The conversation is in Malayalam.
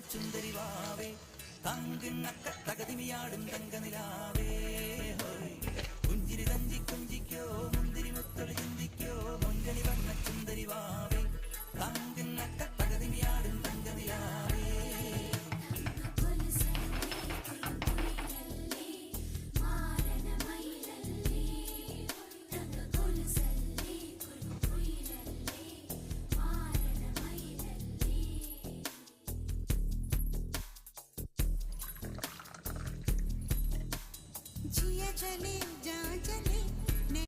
വർണ്ണച്ചുന്തരി വാവേ തങ്കിണ്ണക്ക തകതിമിയാടും തങ്കനിലാവേ കുഞ്ചിരി തഞ്ചി കുഞ്ചിക്കോ മുന്തിരി മുത്തൊളി ചിന്തിക്കോ മുഞ്ചണി വർണ്ണച്ചുന്തരി വാവേ തങ്കിണ്ണക്ക തകതിമിയാടും തങ്കനിലാവേ जिया चले जा चले